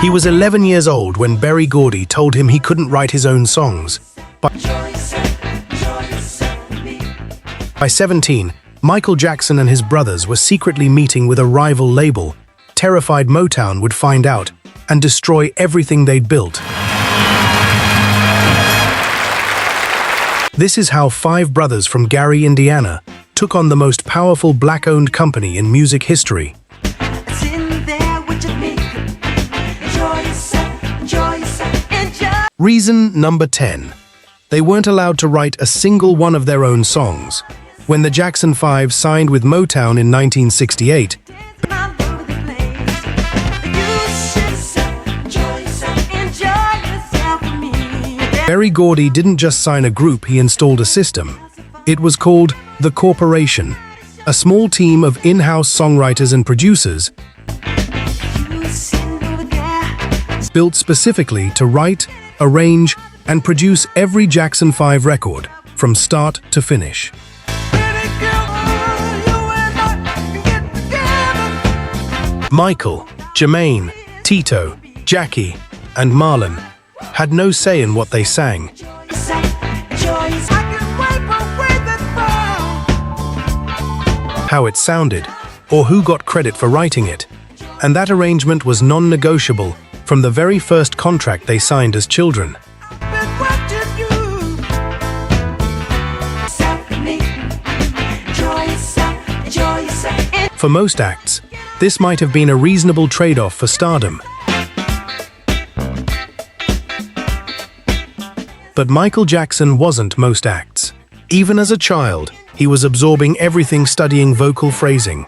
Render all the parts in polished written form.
He was 11 years old when Gordy told him he couldn't write his own songs. By 17, Michael Jackson and his brothers were secretly meeting with a rival label, terrified Motown would find out and destroy everything they'd built. This is how 5 brothers from Gary, Indiana, took on the most powerful black-owned company in music history. Reason number 10. They weren't allowed to write a single one of their own songs. When the Jackson 5 signed with Motown in 1968, Gordy didn't just sign a group, he installed a system. It was called the Corporation, a small team of in-house songwriters and producers built specifically to write, arrange, and produce every Jackson 5 record, from start to finish. Michael, Jermaine, Tito, Jackie, and Marlon had no say in what they sang. How it sounded, or who got credit for writing it. And that arrangement was non-negotiable from the very first contract they signed as children. For most acts, this might have been a reasonable trade-off for stardom. But Michael Jackson wasn't most acts. Even as a child, he was absorbing everything, studying vocal phrasing,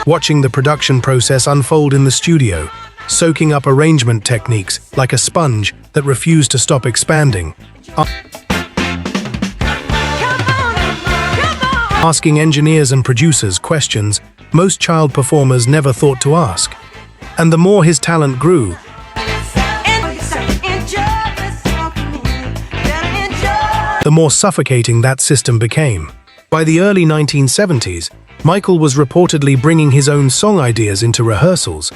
watching the production process unfold in the studio, soaking up arrangement techniques like a sponge that refused to stop expanding, asking engineers and producers questions most child performers never thought to ask. And the more his talent grew, the more suffocating that system became. By the early 1970s, Michael was reportedly bringing his own song ideas into rehearsals,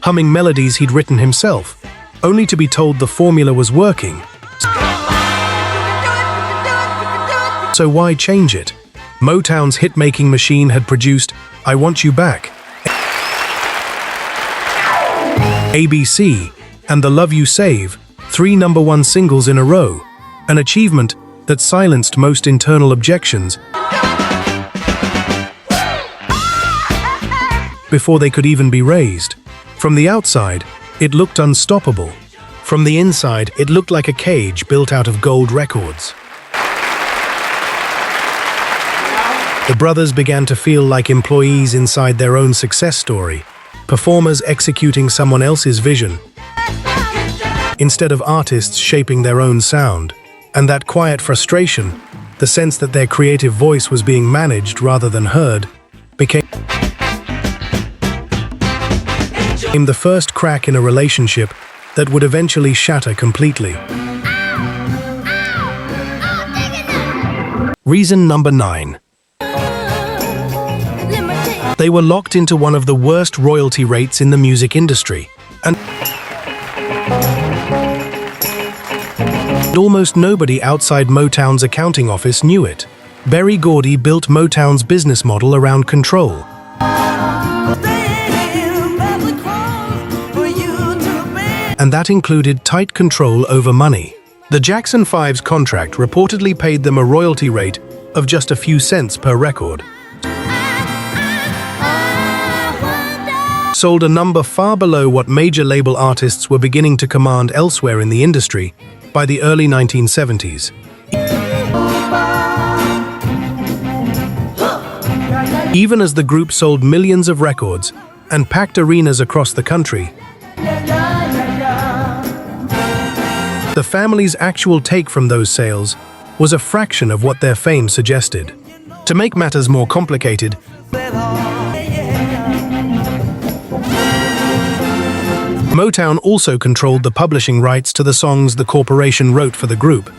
humming melodies he'd written himself, only to be told the formula was working. So why change it? Motown's hit-making machine had produced I Want You Back, ABC, and The Love You Save, 3 #1 singles in a row, an achievement that silenced most internal objections before they could even be raised. From the outside, it looked unstoppable. From the inside, it looked like a cage built out of gold records. The brothers began to feel like employees inside their own success story, performers executing someone else's vision, instead of artists shaping their own sound. And that quiet frustration, the sense that their creative voice was being managed rather than heard, became the first crack in a relationship that would eventually shatter completely. Reason number 9. They were locked into one of the worst royalty rates in the music industry, and almost nobody outside Motown's accounting office knew it. Gordy built Motown's business model around control. And that included tight control over money. The Jackson 5's contract reportedly paid them a royalty rate of just a few cents per record, sold a number far below what major label artists were beginning to command elsewhere in the industry by the early 1970s. Even as the group sold millions of records and packed arenas across the country, the family's actual take from those sales was a fraction of what their fame suggested. To make matters more complicated, Motown also controlled the publishing rights to the songs the corporation wrote for the group,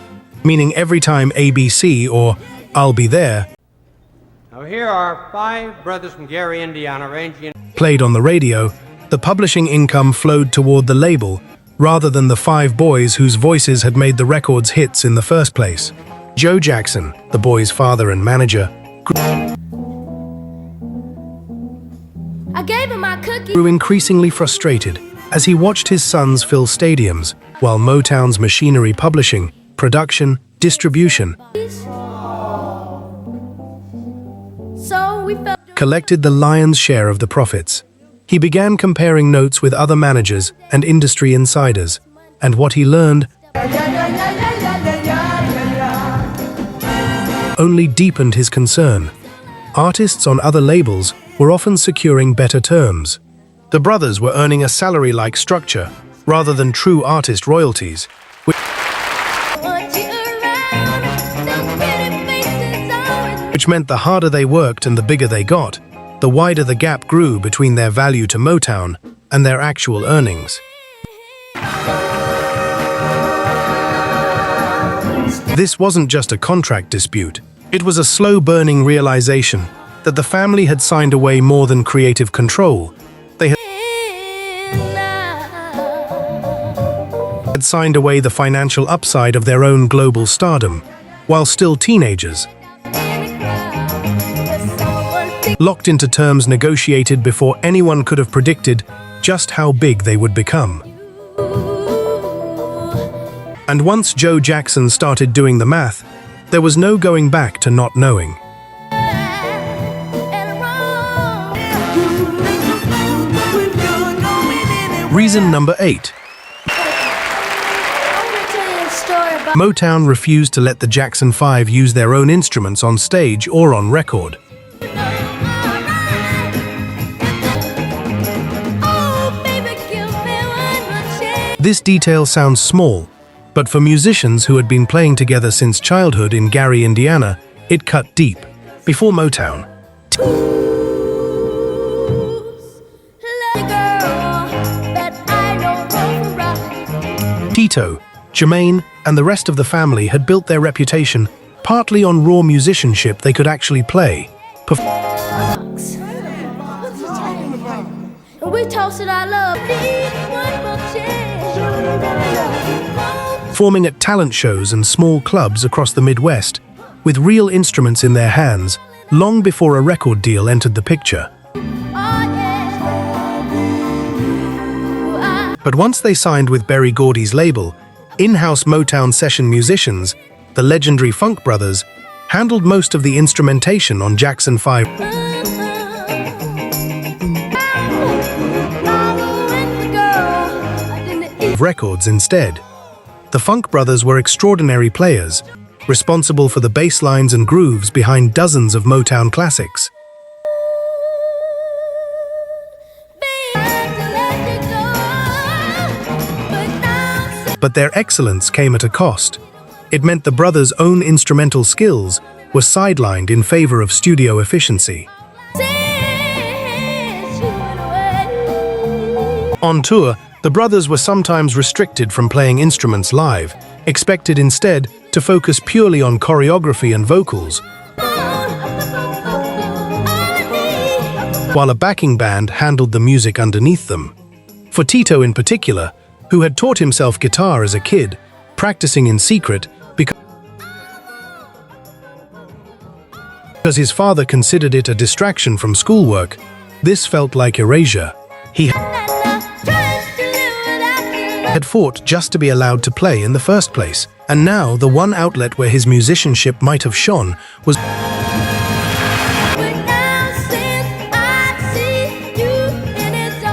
meaning every time ABC or I'll Be There, Now here are 5 brothers from Gary, Indiana, arranging. played on the radio, the publishing income flowed toward the label rather than the 5 boys whose voices had made the record's hits in the first place. Joe Jackson, the boys' father and manager, I gave him my cookie. grew increasingly frustrated as he watched his sons fill stadiums, while Motown's machinery publishing, production, distribution So we felt collected the lion's share of the profits. He began comparing notes with other managers and industry insiders, and what he learned only deepened his concern. Artists on other labels were often securing better terms. The brothers were earning a salary-like structure rather than true artist royalties, which meant the harder they worked and the bigger they got, the wider the gap grew between their value to Motown and their actual earnings. This wasn't just a contract dispute. It was a slow-burning realization that the family had signed away more than creative control. They had signed away the financial upside of their own global stardom, while still teenagers, locked into terms negotiated before anyone could have predicted just how big they would become. And once Joe Jackson started doing the math, there was no going back to not knowing. Reason number 8. Motown refused to let the Jackson 5 use their own instruments on stage or on record. This detail sounds small, but for musicians who had been playing together since childhood in Gary, Indiana, it cut deep. Before Motown, Tito, Jermaine, and the rest of the family had built their reputation partly on raw musicianship they could actually play, performing at talent shows and small clubs across the Midwest, with real instruments in their hands, long before a record deal entered the picture. But once they signed with Gordy's label, in-house Motown session musicians, the legendary Funk Brothers, handled most of the instrumentation on Jackson 5 records instead. The Funk Brothers were extraordinary players, responsible for the bass lines and grooves behind dozens of Motown classics. But their excellence came at a cost. It meant the brothers' own instrumental skills were sidelined in favor of studio efficiency. On tour, the brothers were sometimes restricted from playing instruments live, expected instead to focus purely on choreography and vocals, while a backing band handled the music underneath them. For Tito in particular, who had taught himself guitar as a kid, practicing in secret because his father considered it a distraction from schoolwork, this felt like erasure. He had fought just to be allowed to play in the first place, and now the one outlet where his musicianship might have shone was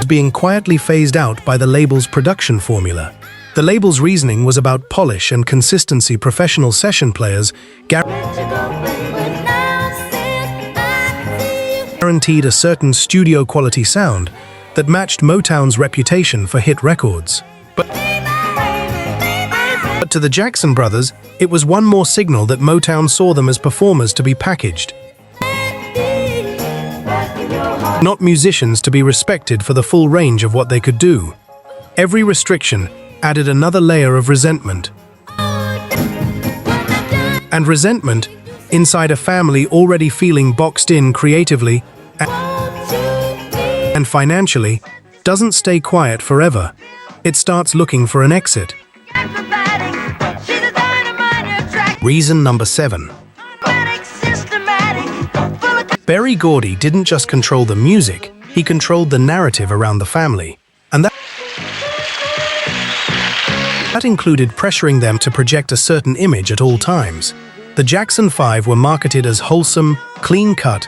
being quietly phased out by the label's production formula. The label's reasoning was about polish and consistency. Professional session players guaranteed a certain studio-quality sound that matched Motown's reputation for hit records. But to the Jackson brothers, it was one more signal that Motown saw them as performers to be packaged, not musicians to be respected for the full range of what they could do. Every restriction added another layer of resentment. And resentment inside a family already feeling boxed in creatively and financially, doesn't stay quiet forever. It starts looking for an exit. Reason number 7. Gordy didn't just control the music, he controlled the narrative around the family. And that included pressuring them to project a certain image at all times. The Jackson 5 were marketed as wholesome, clean-cut,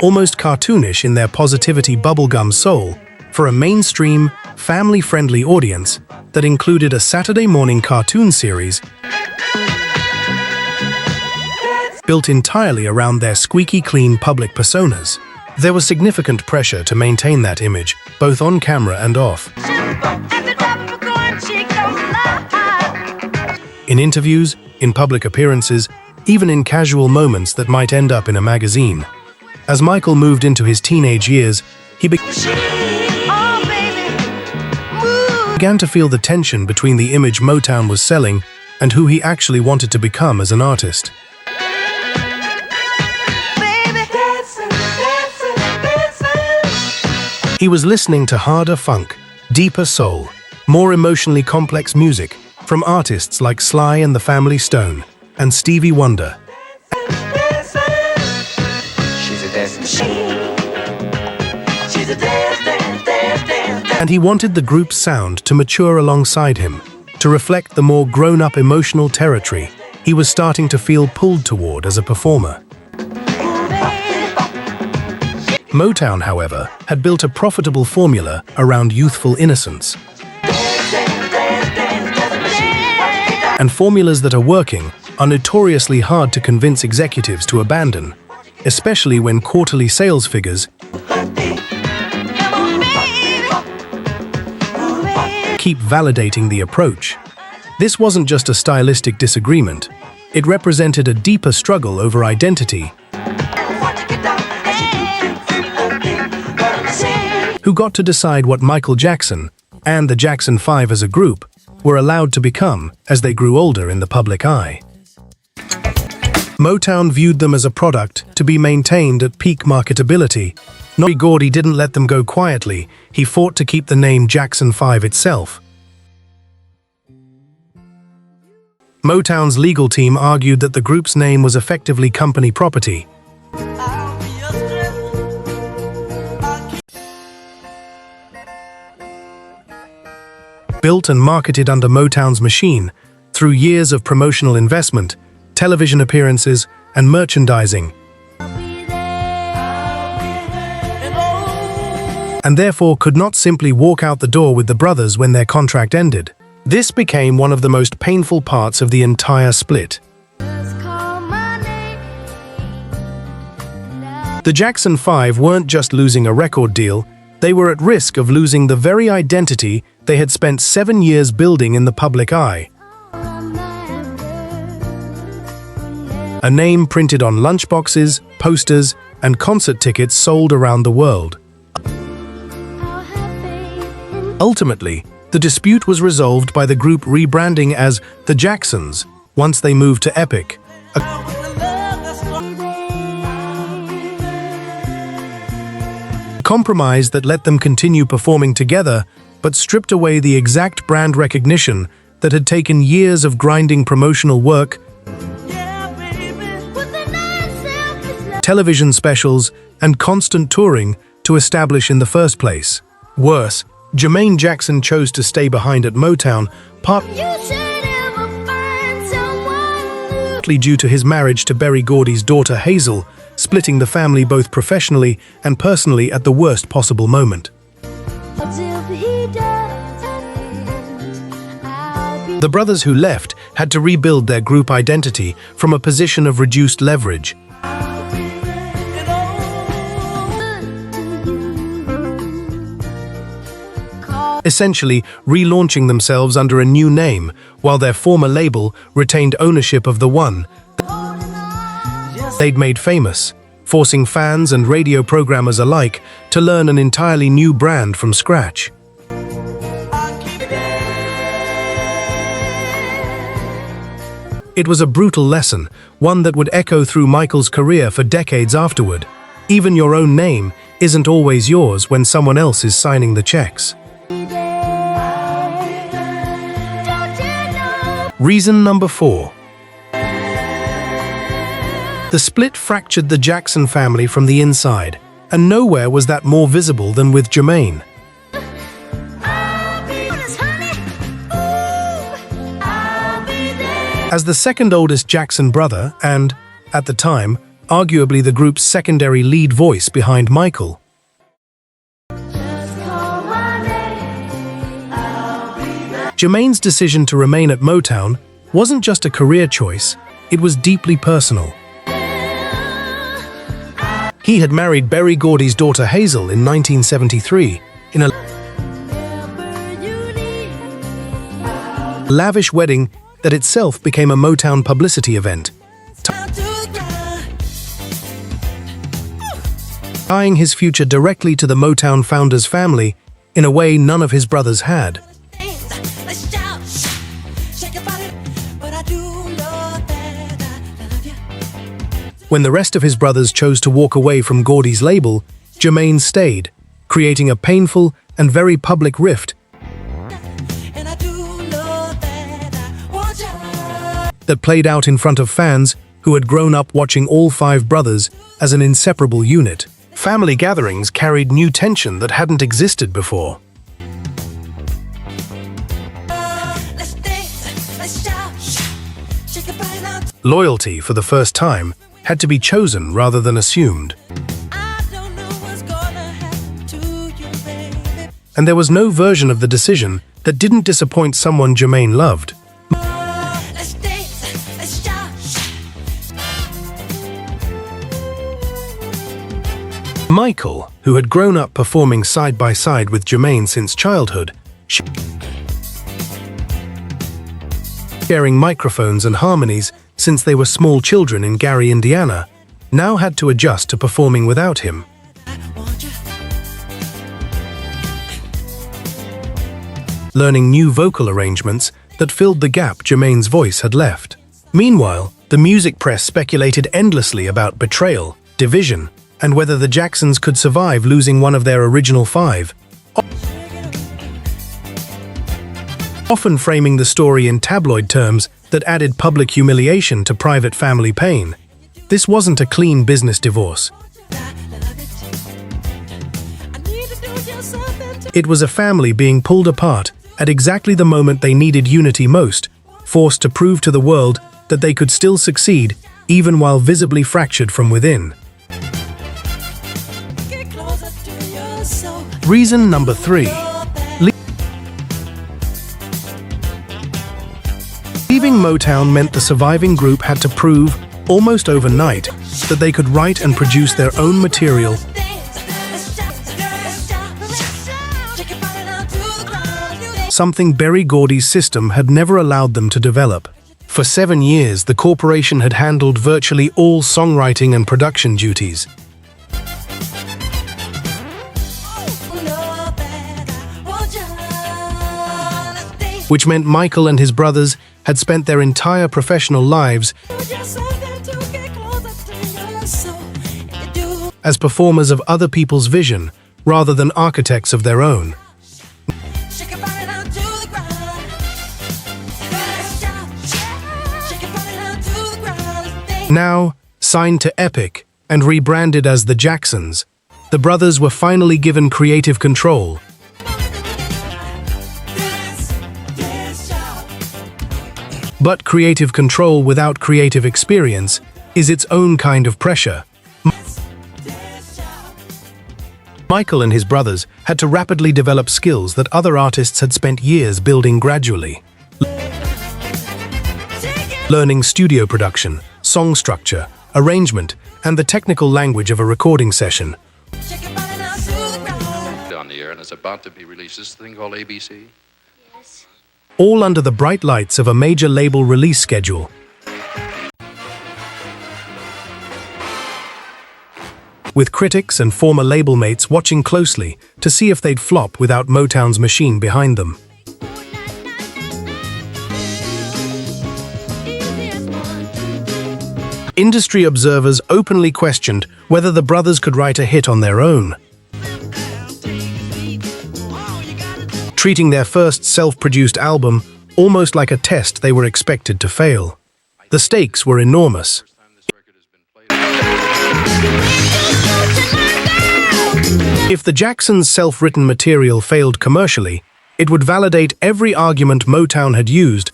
almost cartoonish in their positivity bubblegum soul, for a mainstream, family-friendly audience that included a Saturday morning cartoon series built entirely around their squeaky-clean public personas. There was significant pressure to maintain that image, both on camera and off. In interviews, in public appearances, even in casual moments that might end up in a magazine. As Michael moved into his teenage years, he began to feel the tension between the image Motown was selling and who he actually wanted to become as an artist. He was listening to harder funk, deeper soul, more emotionally complex music from artists like Sly and the Family Stone and Stevie Wonder. And he wanted the group's sound to mature alongside him, to reflect the more grown-up emotional territory he was starting to feel pulled toward as a performer. Motown, however, had built a profitable formula around youthful innocence. And formulas that are working are notoriously hard to convince executives to abandon, especially when quarterly sales figures keep validating the approach. This wasn't just a stylistic disagreement, it represented a deeper struggle over identity. Who got to decide what Michael Jackson and the Jackson 5 as a group were allowed to become as they grew older in the public eye. Motown viewed them as a product to be maintained at peak marketability. Gordy didn't let them go quietly, he fought to keep the name Jackson 5 itself. Motown's legal team argued that the group's name was effectively company property. Built and marketed under Motown's machine, through years of promotional investment, television appearances, and merchandising, and therefore could not simply walk out the door with the brothers when their contract ended. This became one of the most painful parts of the entire split. The Jackson 5 weren't just losing a record deal, they were at risk of losing the very identity they had spent 7 years building in the public eye. A name printed on lunchboxes, posters, and concert tickets sold around the world. Ultimately, the dispute was resolved by the group rebranding as the Jacksons once they moved to Epic. A compromise that let them continue performing together, but stripped away the exact brand recognition that had taken years of grinding promotional work, television specials, and constant touring to establish in the first place. Worse, Jermaine Jackson chose to stay behind at Motown, partly due to his marriage to Gordy's daughter Hazel, splitting the family both professionally and personally at the worst possible moment. The brothers who left had to rebuild their group identity from a position of reduced leverage. Essentially relaunching themselves under a new name, while their former label retained ownership of the one they'd made famous, forcing fans and radio programmers alike to learn an entirely new brand from scratch. It was a brutal lesson, one that would echo through Michael's career for decades afterward. Even your own name isn't always yours when someone else is signing the checks. Reason number 4. The split fractured the Jackson family from the inside, and nowhere was that more visible than with Jermaine. As the second oldest Jackson brother and, at the time, arguably the group's secondary lead voice behind Michael, Jermaine's decision to remain at Motown wasn't just a career choice, it was deeply personal. He had married Berry Gordy's daughter Hazel in 1973 in a lavish wedding that itself became a Motown publicity event, tying his future directly to the Motown founder's family in a way none of his brothers had. When the rest of his brothers chose to walk away from Gordy's label, Jermaine stayed, creating a painful and very public rift that played out in front of fans who had grown up watching all 5 brothers as an inseparable unit. Family gatherings carried new tension that hadn't existed before. Loyalty, for the first time, had to be chosen rather than assumed. And there was no version of the decision that didn't disappoint someone Jermaine loved. Michael, who had grown up performing side by side with Jermaine since childhood, sharing microphones and harmonies since they were small children in Gary, Indiana, now had to adjust to performing without him. Learning new vocal arrangements that filled the gap Jermaine's voice had left. Meanwhile, the music press speculated endlessly about betrayal, division, and whether the Jacksons could survive losing one of their original 5. Often framing the story in tabloid terms that added public humiliation to private family pain. This wasn't a clean business divorce. It was a family being pulled apart at exactly the moment they needed unity most, forced to prove to the world that they could still succeed even while visibly fractured from within. Reason number 3. Leaving Motown meant the surviving group had to prove, almost overnight, that they could write and produce their own material, something Berry Gordy's system had never allowed them to develop. For 7 years, the corporation had handled virtually all songwriting and production duties, which meant Michael and his brothers had spent their entire professional lives as performers of other people's vision rather than architects of their own. Now, signed to Epic and rebranded as the Jacksons, the brothers were finally given creative control. But creative control without creative experience is its own kind of pressure. Michael and his brothers had to rapidly develop skills that other artists had spent years building gradually. Learning studio production, song structure, arrangement, and the technical language of a recording session. On the air, and it's about to be released. This thing called ABC. All under the bright lights of a major label release schedule. With critics and former label mates watching closely to see if they'd flop without Motown's machine behind them. Industry observers openly questioned whether the brothers could write a hit on their own, treating their first self-produced album almost like a test they were expected to fail. The stakes were enormous. If the Jacksons' self-written material failed commercially, it would validate every argument Motown had used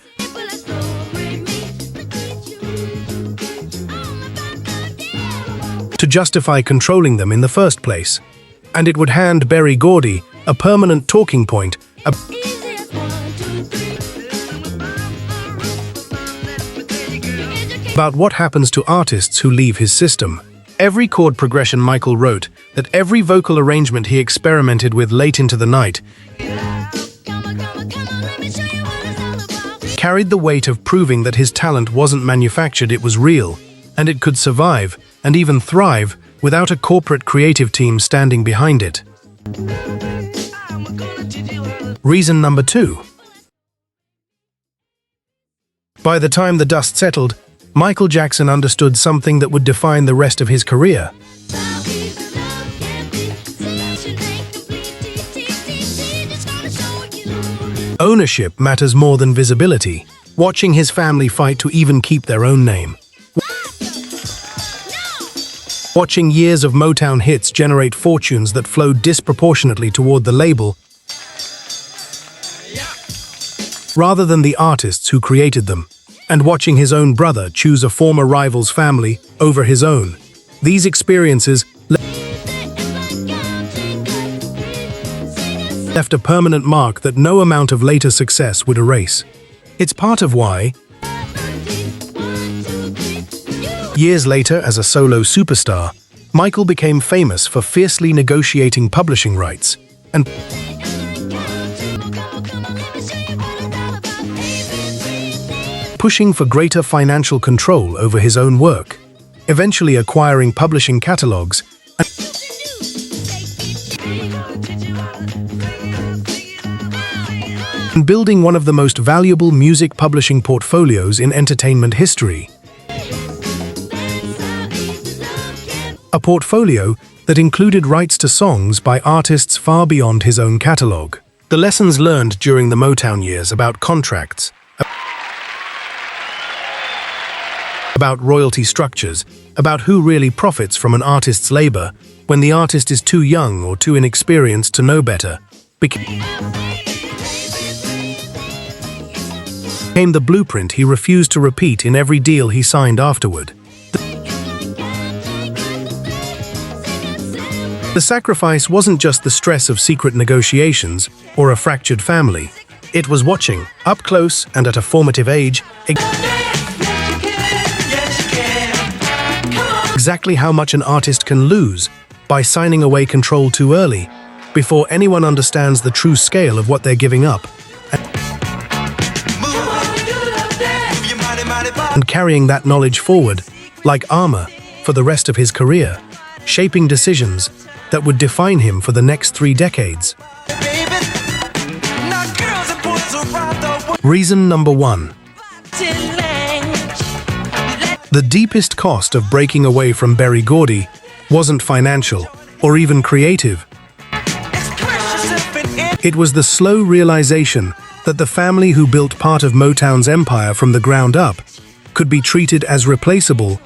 to justify controlling them in the first place. And it would hand Gordy a permanent talking point about what happens to artists who leave his system. Every chord progression Michael wrote, that every vocal arrangement he experimented with late into the night, carried the weight of proving that his talent wasn't manufactured, it was real, and it could survive, and even thrive, without a corporate creative team standing behind it. Reason number 2. By the time the dust settled, Michael Jackson understood something that would define the rest of his career. Ownership matters more than visibility, watching his family fight to even keep their own name. Watching years of Motown hits generate fortunes that flowed disproportionately toward the label, rather than the artists who created them. And watching his own brother choose a former rival's family over his own. These experiences left a permanent mark that no amount of later success would erase. It's part of why, years later as a solo superstar, Michael became famous for fiercely negotiating publishing rights and pushing for greater financial control over his own work, eventually acquiring publishing catalogs and building one of the most valuable music publishing portfolios in entertainment history. A portfolio that included rights to songs by artists far beyond his own catalog. The lessons learned during the Motown years about contracts, about royalty structures, about who really profits from an artist's labor when the artist is too young or too inexperienced to know better, became the blueprint he refused to repeat in every deal he signed afterward. The sacrifice wasn't just the stress of secret negotiations or a fractured family. It was watching, up close and at a formative age, exactly how much an artist can lose by signing away control too early, before anyone understands the true scale of what they're giving up, and carrying that knowledge forward, like armor, for the rest of his career, shaping decisions that would define him for the next 3 decades. Reason number 1. The deepest cost of breaking away from Gordy wasn't financial or even creative. It was the slow realization that the family who built part of Motown's empire from the ground up could be treated as replaceable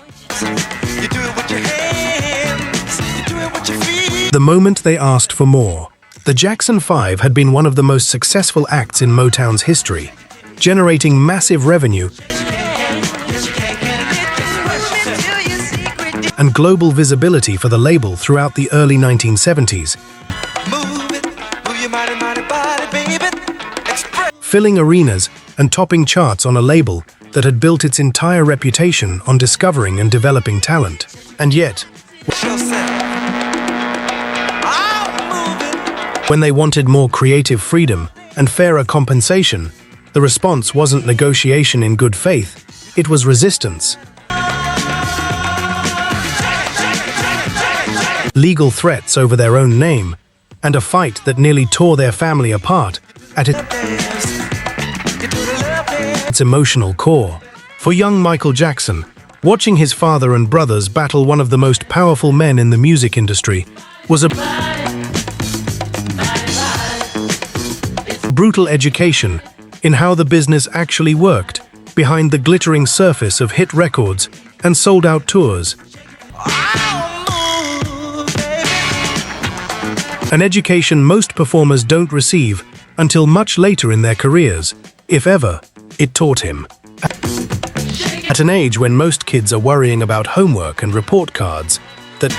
the moment they asked for more. The Jackson 5 had been one of the most successful acts in Motown's history, generating massive revenue and global visibility for the label throughout the early 1970s, filling arenas and topping charts on a label that had built its entire reputation on discovering and developing talent. And yet, when they wanted more creative freedom and fairer compensation, the response wasn't negotiation in good faith, it was resistance. Legal threats over their own name, and a fight that nearly tore their family apart at its emotional core. For young Michael Jackson, Watching his father and brothers battle one of the most powerful men in the music industry was a brutal education in how the business actually worked behind the glittering surface of hit records and sold-out tours. An education most performers don't receive until much later in their careers, if ever. It taught him. At an age when most kids are worrying about homework and report cards, that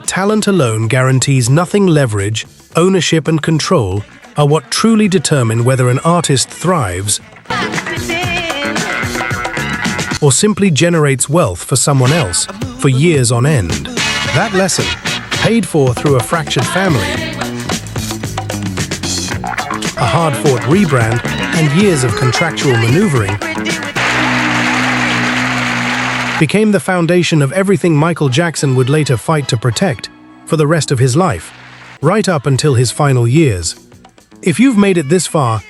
talent alone guarantees nothing. Leverage, ownership and control are what truly determine whether an artist thrives or simply generates wealth for someone else for years on end. That lesson, paid for through a fractured family, a hard-fought rebrand, and years of contractual maneuvering, became the foundation of everything Michael Jackson would later fight to protect for the rest of his life, right up until his final years. If you've made it this far,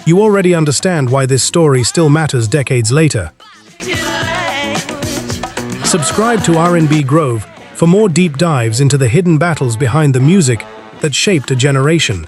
you already understand why this story still matters decades later. Subscribe to R&B Grove for more deep dives into the hidden battles behind the music that shaped a generation.